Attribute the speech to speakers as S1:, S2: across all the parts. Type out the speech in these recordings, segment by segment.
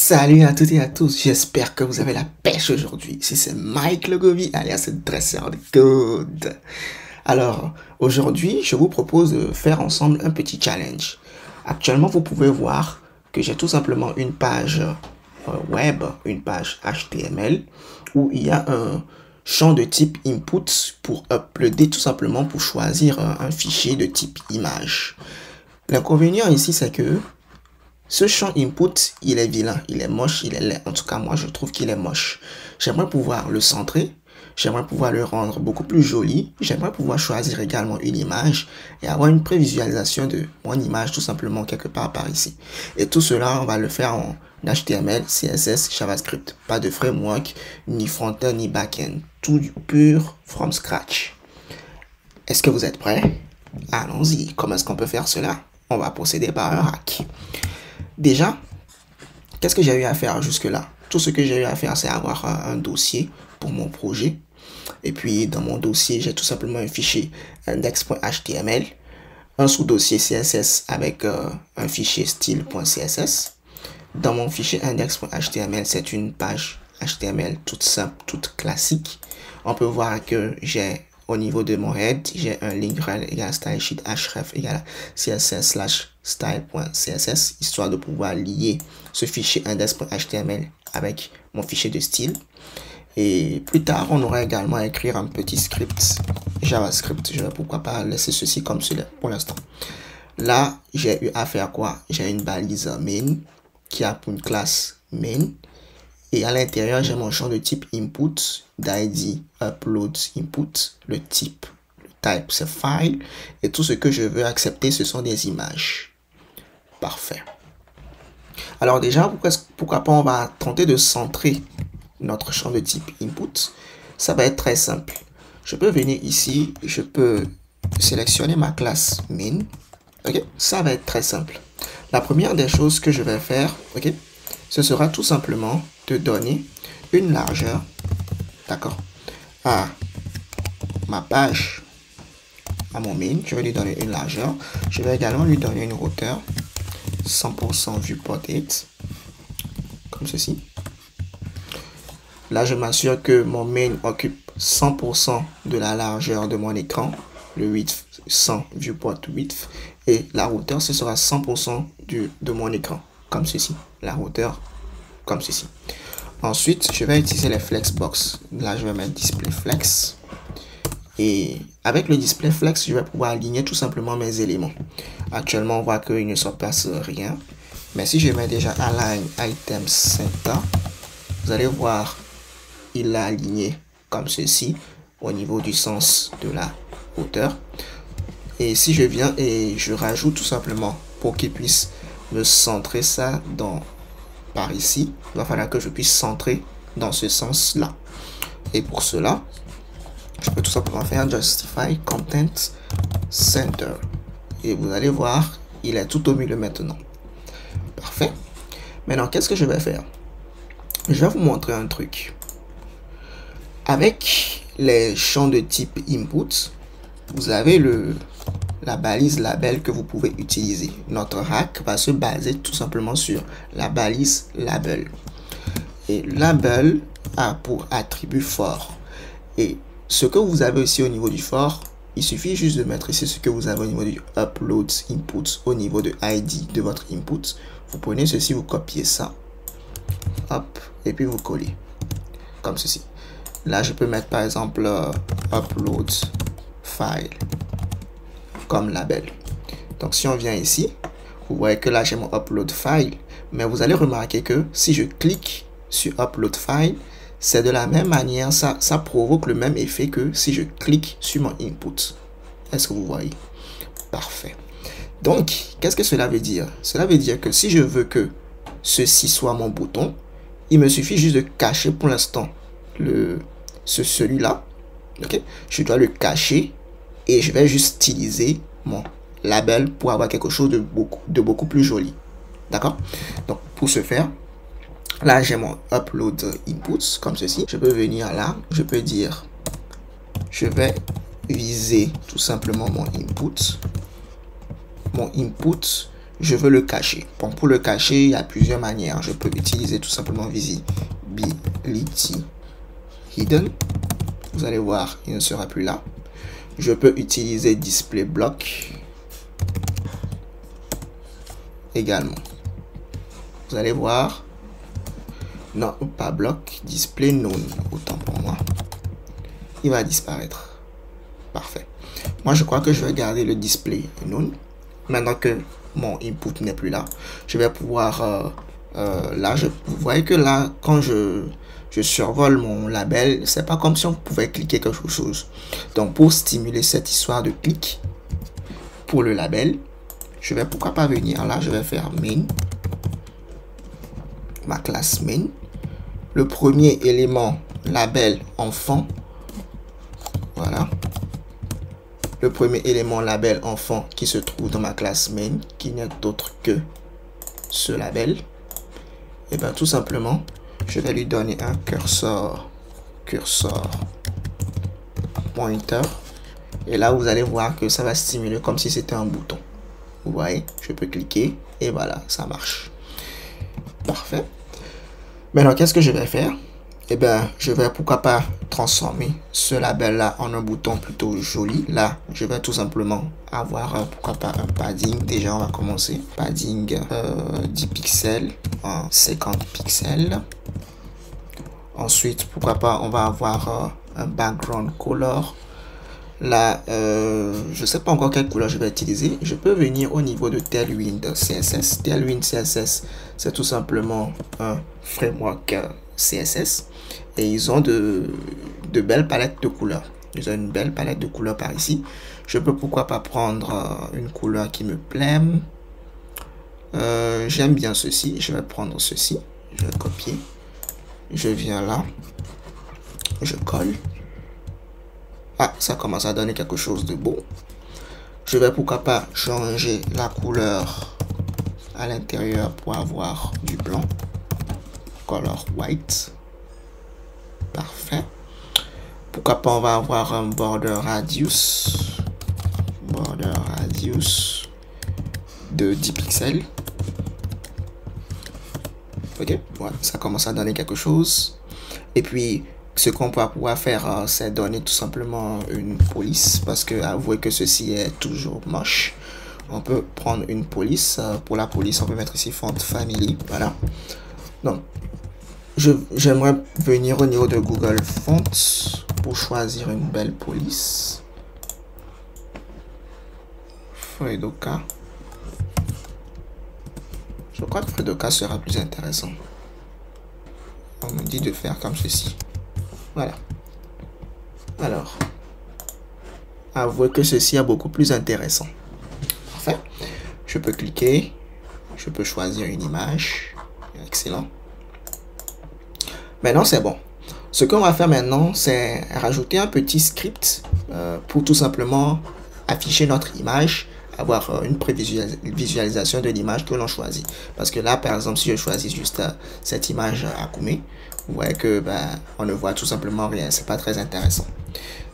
S1: Salut à toutes et à tous, j'espère que vous avez la pêche aujourd'hui. Ici c'est Mike Le Gobi, alias dresseur de code. Alors, aujourd'hui, je vous propose de faire ensemble un petit challenge. Actuellement, vous pouvez voir que j'ai tout simplement une page web, une page HTML, où il y a un champ de type input pour uploader, tout simplement pour choisir un fichier de type image. L'inconvénient ici, c'est que ce champ input, il est vilain, il est moche, il est laid. En tout cas, moi, je trouve qu'il est moche. J'aimerais pouvoir le centrer. J'aimerais pouvoir le rendre beaucoup plus joli. J'aimerais pouvoir choisir également une image et avoir une prévisualisation de mon image tout simplement quelque part par ici. Et tout cela, on va le faire en HTML, CSS, JavaScript. Pas de framework, ni front-end, ni back-end. Tout pur from scratch. Est-ce que vous êtes prêts? Allons-y. Comment est-ce qu'on peut faire cela? On va procéder par un hack. Déjà, qu'est-ce que j'ai eu à faire jusque-là? Tout ce que j'ai eu à faire, c'est avoir un dossier pour mon projet. Et puis, dans mon dossier, j'ai tout simplement un fichier index.html, un sous-dossier CSS avec un fichier style.css. Dans mon fichier index.html, c'est une page HTML toute simple, toute classique. On peut voir que j'ai au niveau de mon head, j'ai un link rel égale stylesheet href égale css/style.css, histoire de pouvoir lier ce fichier index.html avec mon fichier de style. Et plus tard, on aura également à écrire un petit script JavaScript. Je vais pourquoi pas laisser ceci comme cela pour l'instant. Là, j'ai eu à faire quoi? J'ai une balise main qui a pour une classe main. Et à l'intérieur, j'ai mon champ de type input, d'id, upload, input, le type, le type, c'est file. Et tout ce que je veux accepter, ce sont des images. Parfait. Alors déjà, pourquoi pas on va tenter de centrer notre champ de type input. Ça va être très simple. Je peux venir ici, je peux sélectionner ma classe main. Ok, ça va être très simple. La première des choses que je vais faire, ok, ce sera tout simplement de donner une largeur, d'accord, à ma page, à mon main. Je vais lui donner une largeur. Je vais également lui donner une hauteur, 100% viewport 8, comme ceci. Là, je m'assure que mon main occupe 100% de la largeur de mon écran, le width 100 viewport width, et la hauteur, ce sera 100% de mon écran, comme ceci, la hauteur, comme ceci. Ensuite, je vais utiliser les flexbox. Là, je vais mettre display flex. Et avec le display flex, je vais pouvoir aligner tout simplement mes éléments. Actuellement, on voit qu'il ne se passe rien. Mais si je mets déjà align item center, vous allez voir, il l'a aligné comme ceci au niveau du sens de la hauteur. Et si je viens et je rajoute tout simplement pour qu'il puisse me centrer ça par ici, il va falloir que je puisse centrer dans ce sens-là. Et pour cela, je peux tout simplement faire justify content center. Et vous allez voir, il est tout au milieu maintenant. Parfait. Maintenant, qu'est-ce que je vais faire? Je vais vous montrer un truc. Avec les champs de type input, vous avez la balise label que vous pouvez utiliser. Notre hack va se baser tout simplement sur la balise label. Et label a pour attribut for. Et ce que vous avez aussi au niveau du for, il suffit juste de mettre ici ce que vous avez au niveau du upload input, au niveau de ID de votre input. Vous prenez ceci, vous copiez ça, hop, et puis vous collez, comme ceci. Là, je peux mettre par exemple upload file comme label. Donc, si on vient ici, vous voyez que là, j'ai mon upload file. Mais vous allez remarquer que si je clique sur upload file, c'est de la même manière, ça provoque le même effet que si je clique sur mon input. Est-ce que vous voyez? Parfait. Donc, qu'est-ce que cela veut dire? Cela veut dire que si je veux que ceci soit mon bouton, il me suffit juste de cacher pour l'instant celui-là. Okay? Je dois le cacher et je vais juste styliser mon label pour avoir quelque chose de beaucoup plus joli. D'accord? Donc, pour ce faire, là, j'ai mon upload inputs comme ceci. Je peux venir là, je peux dire, je vais viser tout simplement mon input. Mon input, je veux le cacher. Bon, pour le cacher, il y a plusieurs manières. Je peux utiliser tout simplement Visibility Hidden. Vous allez voir, il ne sera plus là. Je peux utiliser Display Block également. Vous allez voir. Non, pas bloc, Display None. Autant pour moi. Il va disparaître. Parfait. Moi, je crois que je vais garder le Display None. Maintenant que mon input n'est plus là, je vais pouvoir... là, vous voyez que là, quand je survole mon label, c'est pas comme si on pouvait cliquer quelque chose. Donc, pour stimuler cette histoire de clic pour le label, je vais pourquoi pas venir là, je vais faire main, ma classe main. Le premier élément label enfant, voilà. Le premier élément label enfant qui se trouve dans ma classe main, qui n'est autre que ce label, et bien tout simplement, je vais lui donner un cursor pointer. Et là, vous allez voir que ça va stimuler comme si c'était un bouton. Vous voyez, je peux cliquer et voilà, ça marche. Parfait. Maintenant, qu'est-ce que je vais faire? Eh bien, je vais pourquoi pas transformer ce label-là en un bouton plutôt joli. Là, je vais tout simplement avoir, pourquoi pas, un padding. Déjà, on va commencer. Padding 10 pixels en 50 pixels. Ensuite, pourquoi pas, on va avoir un background color. Là, je ne sais pas encore quelle couleur je vais utiliser. Je peux venir au niveau de Tailwind CSS. Tailwind CSS, c'est tout simplement un framework CSS. Et ils ont de belles palettes de couleurs. Ils ont une belle palette de couleurs par ici. Je peux pourquoi pas prendre une couleur qui me plaît. J'aime bien ceci. Je vais prendre ceci. Je vais copier. Je viens là. Je colle. Ah, ça commence à donner quelque chose de beau. Je vais pourquoi pas changer la couleur à l'intérieur pour avoir du blanc. Color white. Parfait. Pourquoi pas on va avoir un border radius. Border radius de 10 pixels. Ok, voilà, ça commence à donner quelque chose. Et puis, ce qu'on va pouvoir faire, c'est donner tout simplement une police. Parce que, avouez que ceci est toujours moche. On peut prendre une police. Pour la police, on peut mettre ici font family. Voilà. Donc, j'aimerais venir au niveau de Google Fonts pour choisir une belle police. Fredoka. Je crois que Fredoka sera plus intéressant. On me dit de faire comme ceci. Voilà. Alors, avouez que ceci est beaucoup plus intéressant. Parfait. Je peux cliquer. Je peux choisir une image. Excellent. Maintenant, c'est bon. Ce qu'on va faire maintenant, c'est rajouter un petit script pour tout simplement afficher notre image, avoir une prévisualisation de l'image que l'on choisit. Parce que là, par exemple, si je choisis juste cette image Akume, vous voyez que on ne voit tout simplement rien. C'est pas très intéressant.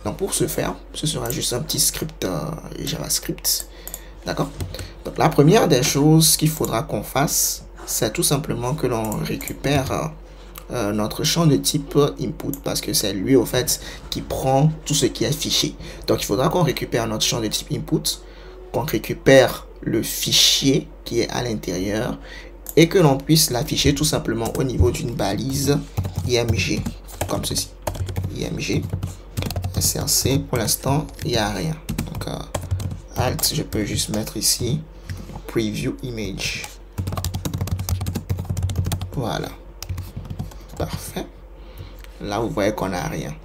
S1: Donc, pour ce faire, ce sera juste un petit script JavaScript. D'accord? Donc, la première des choses qu'il faudra qu'on fasse, c'est tout simplement que l'on récupère notre champ de type input, parce que c'est lui au fait qui prend tout ce qui est fichier. Donc il faudra qu'on récupère notre champ de type input, qu'on récupère le fichier qui est à l'intérieur et que l'on puisse l'afficher tout simplement au niveau d'une balise img comme ceci. Img src, pour l'instant il n'y a rien. Donc alt, je peux juste mettre ici preview image. Voilà. Parfait. Là, vous voyez qu'on n'a rien.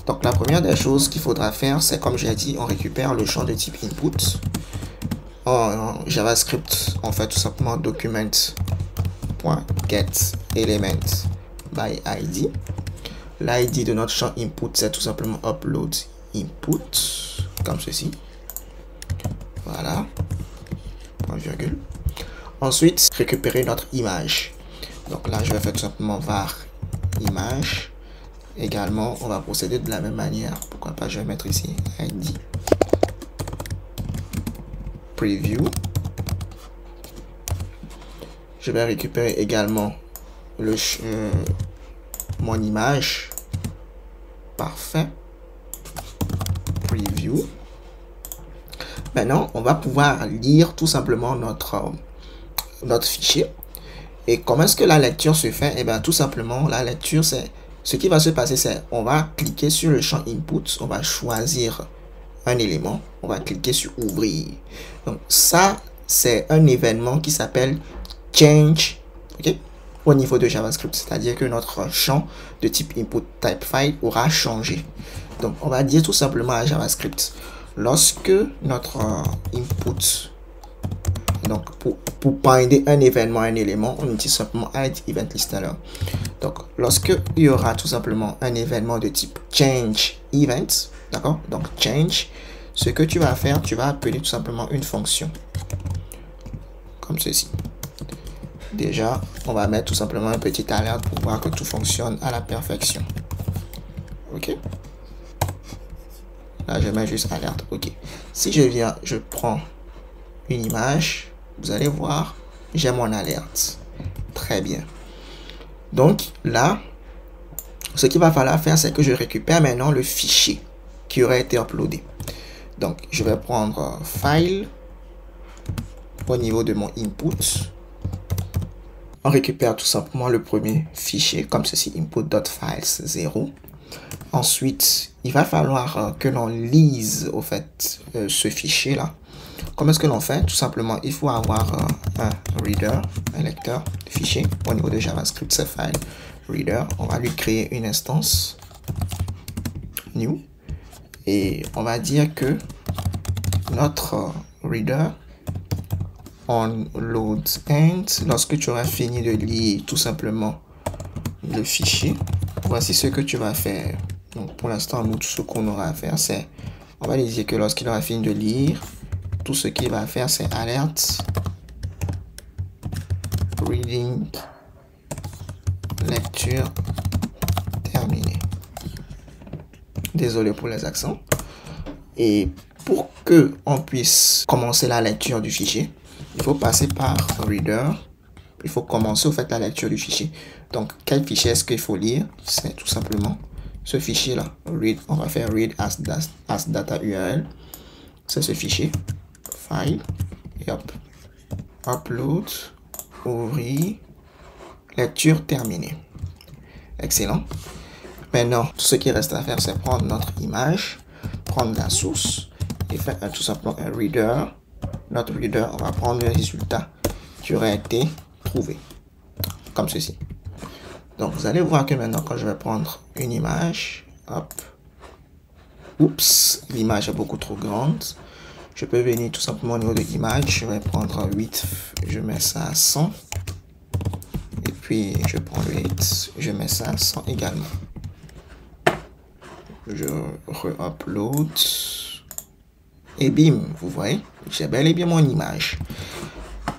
S1: Donc, la première des choses qu'il faudra faire, c'est comme j'ai dit, on récupère le champ de type input. En JavaScript, on fait tout simplement document.getElement by ID. L'ID de notre champ input, c'est tout simplement upload input, comme ceci. Voilà. Point virgule. Ensuite, récupérer notre image. Donc là, je vais faire tout simplement var image. Également, on va procéder de la même manière. Pourquoi pas, je vais mettre ici ID preview Je vais récupérer également mon image. Parfait. Preview. Maintenant, on va pouvoir lire tout simplement notre fichier. Et comment est-ce que la lecture se fait? Eh bien, tout simplement, la lecture, c'est ce qui va se passer, c'est on va cliquer sur le champ input, on va choisir un élément, on va cliquer sur ouvrir. Donc ça, c'est un événement qui s'appelle change, ok, au niveau de JavaScript, c'est-à-dire que notre champ de type input type file aura changé. Donc on va dire tout simplement à JavaScript, lorsque notre input, donc pour binder un événement, un élément, on utilise simplement add event listener. Donc lorsque il y aura tout simplement un événement de type change event, d'accord, donc change, ce que tu vas faire, tu vas appeler tout simplement une fonction comme ceci. Déjà, on va mettre tout simplement un petit alerte pour voir que tout fonctionne à la perfection. Ok. Là, je mets juste alerte. Ok. Si je viens, je prends une image, vous allez voir, j'ai mon alerte. Très bien. Donc là, ce qu'il va falloir faire, c'est que je récupère maintenant le fichier qui aurait été uploadé. Donc, je vais prendre File au niveau de mon input. On récupère tout simplement le premier fichier comme ceci, input.files 0. Ensuite, il va falloir que l'on lise au fait ce fichier là. Comment est-ce que l'on fait? Tout simplement, il faut avoir un reader, un lecteur de fichier. Au niveau de JavaScript, c'est file reader. On va lui créer une instance new et on va dire que notre reader on load end, lorsque tu auras fini de lire tout simplement le fichier, voici ce que tu vas faire. Donc pour l'instant, nous, tout ce qu'on aura à faire, c'est, on va lui dire que lorsqu'il aura fini de lire, tout ce qu'il va faire, c'est alerte reading lecture terminée. Désolé pour les accents. Et pour que on puisse commencer la lecture du fichier, il faut passer par reader. Il faut commencer au fait la lecture du fichier. Donc, quel fichier est-ce qu'il faut lire? C'est tout simplement ce fichier-là. Read, on va faire read as data URL. C'est ce fichier. File. Et hop. Upload. Ouvrir. Lecture terminée. Excellent. Maintenant, tout ce qui reste à faire, c'est prendre notre image, prendre la source et faire tout simplement un reader. Notre reader, on va prendre le résultat qui aurait été trouvé, comme ceci. Donc, vous allez voir que maintenant, quand je vais prendre une image, hop, oups, l'image est beaucoup trop grande. Je peux venir tout simplement au niveau de l'image, je vais prendre 8, je mets ça à 100. Et puis, je prends le 8, je mets ça à 100 également. Je re-upload. Et bim, vous voyez, j'ai bel et bien mon image.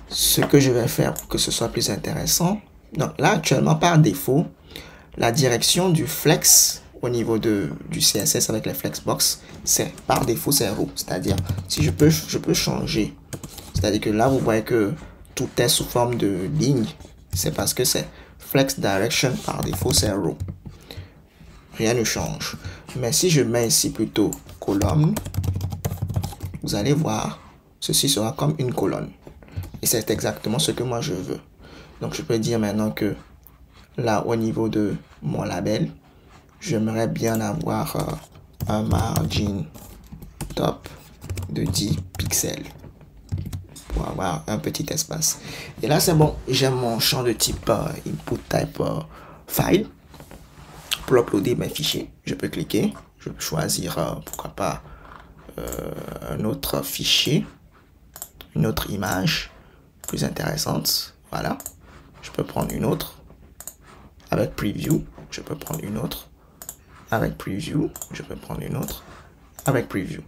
S1: Ce que je vais faire pour que ce soit plus intéressant. Donc là, actuellement, par défaut, la direction du flex au niveau du CSS avec les flexbox, c'est par défaut, c'est row. C'est-à-dire, si je peux changer. C'est-à-dire que là, vous voyez que tout est sous forme de ligne. C'est parce que c'est flex direction par défaut, c'est row. Rien ne change. Mais si je mets ici plutôt colonne, vous allez voir, ceci sera comme une colonne. Et c'est exactement ce que moi je veux. Donc je peux dire maintenant que là au niveau de mon label, j'aimerais bien avoir un margin top de 10 pixels pour avoir un petit espace. Et là c'est bon, j'ai mon champ de type input type file. Pour uploader mes fichiers, je peux cliquer, je peux choisir pourquoi pas un autre fichier, une autre image plus intéressante. Voilà, je peux prendre une autre avec preview, je peux prendre une autre avec preview, je peux prendre une autre avec preview.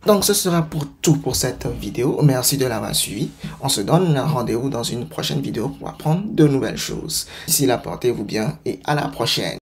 S1: Donc ce sera pour tout pour cette vidéo. Merci de l'avoir suivi. On se donne rendez-vous dans une prochaine vidéo pour apprendre de nouvelles choses. D'ici là, portez-vous bien et à la prochaine.